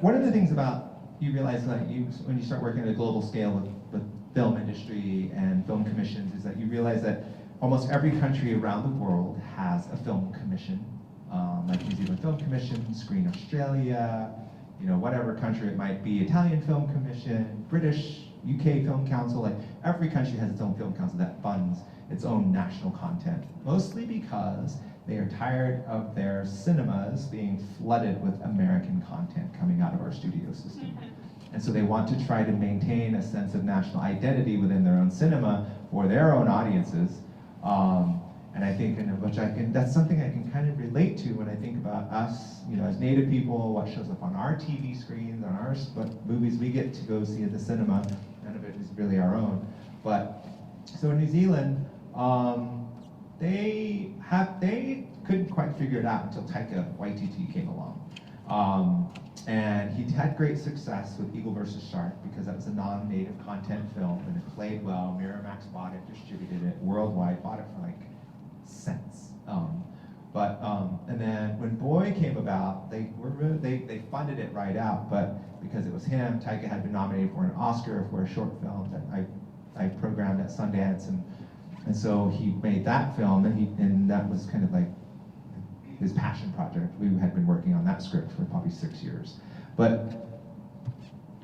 One of the things about you realize when you start working at a global scale with film industry and film commissions is that you realize that almost every country around the world has a film commission, like New Zealand Film Commission, Screen Australia, whatever country it might be, Italian Film Commission, British, UK Film Council, like every country has its own film council that funds its own national content, mostly because they are tired of their cinemas being flooded with American content coming out of our studio system. And so they want to try to maintain a sense of national identity within their own cinema for their own audiences. And I think, that's something I can kind of relate to when I think about us, as Native people, what shows up on our TV screens, on what movies we get to go see at the cinema. None of it is really our own. But, so in New Zealand, they couldn't quite figure it out until Taika Waititi came along. And he had great success with Eagle vs. Shark because that was a non-native content film and it played well. Miramax bought it, distributed it worldwide, bought it for like cents. And then when Boy came about, they funded it right out, but because it was him, Taika had been nominated for an Oscar for a short film that I programmed at Sundance, and so he made that film, and that was kind of like his passion project. We had been working on that script for probably 6 years. But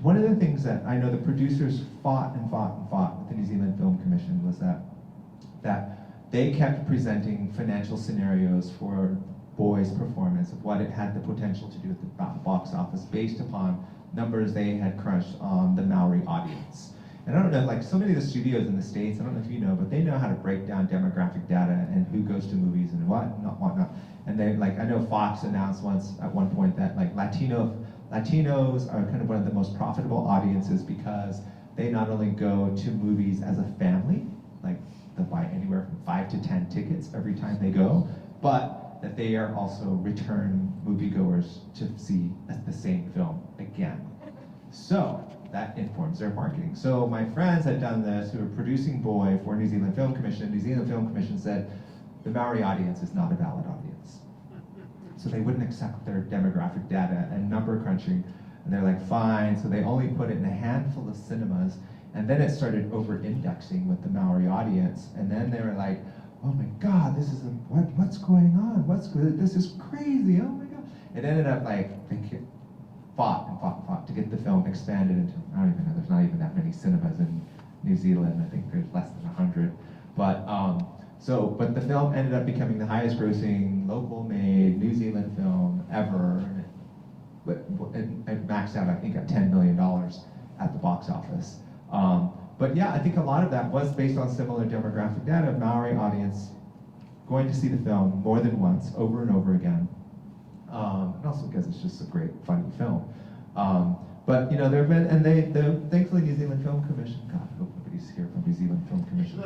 one of the things that I know the producers fought and fought and fought with the New Zealand Film Commission was that they kept presenting financial scenarios for Boy's performance of what it had the potential to do at the box office based upon numbers they had crunched on the Maori audience. And I don't know, like so many of the studios in the States, I don't know if you know, but they know how to break down demographic data and who goes to movies and whatnot. And they, like, I know Fox announced once at one point that like Latinos are kind of one of the most profitable audiences because they not only go to movies as a family, like they'll buy anywhere from 5 to 10 tickets every time they go, but that they are also return moviegoers to see the same film again. So that informs their marketing. So my friends had done this who were producing Boy for New Zealand Film Commission. New Zealand Film Commission said, the Maori audience is not a valid audience. So they wouldn't accept their demographic data and number crunching. And they're like, fine. So they only put it in a handful of cinemas. And then it started over-indexing with the Maori audience. And then they were like, oh my God, this is what's going on? This is crazy, oh my God. It ended up like, they fought and fought and fought to get the film expanded into, I don't even know, there's not even that many cinemas in New Zealand. I think there's less than 100. But but the film ended up becoming the highest grossing local-made New Zealand film ever. And it maxed out, I think, at $10 million at the box office. But yeah, I think a lot of that was based on similar demographic data of Maori audience going to see the film more than once, over and over again. And also because it's just a great, funny film. But you know, there have been, and thankfully New Zealand Film Commission, God, I hope nobody's here from New Zealand Film Commission,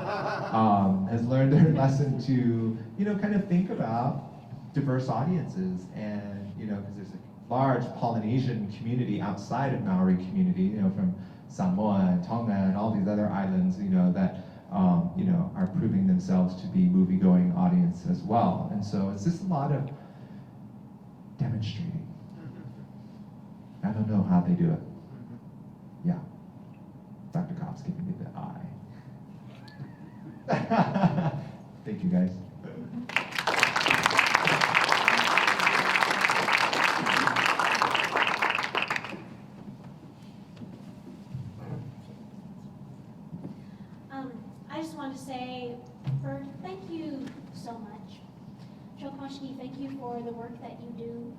has learned their lesson to, you know, kind of think about diverse audiences, and you know, because there's a large Polynesian community outside of Maori community, you know, from Samoa and Tonga and all these other islands, you know, that you know, are proving themselves to be movie-going audience as well. And so it's just a lot of demonstrating. I don't know how they do it. Yeah. Dr. Kopp's giving me the eye. Thank you, guys. I just wanted to say, Bert, thank you so much. Joe Koshki, thank you for the work that you do.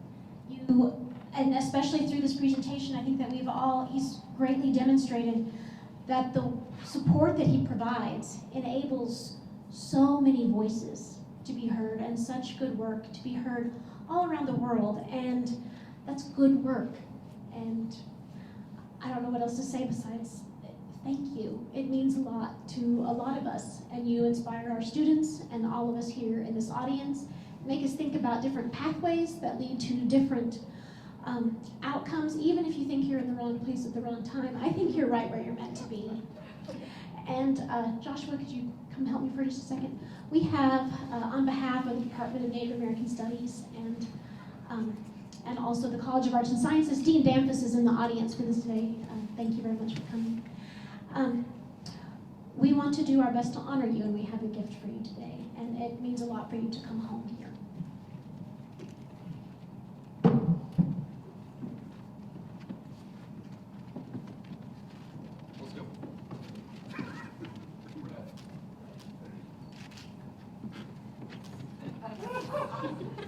And especially through this presentation, I think that he's greatly demonstrated that the support that he provides enables so many voices to be heard and such good work to be heard all around the world. And that's good work. And I don't know what else to say besides thank you. It means a lot to a lot of us, and you inspire our students and all of us here in this audience. Make us think about different pathways that lead to different outcomes, even if you think you're in the wrong place at the wrong time. I think you're right where you're meant to be. And Joshua, could you come help me for just a second? We have, on behalf of the Department of Native American Studies and also the College of Arts and Sciences, Dean Danfus is in the audience for this today. Thank you very much for coming. We want to do our best to honor you, and we have a gift for you today. And it means a lot for you to come home here. Let's go.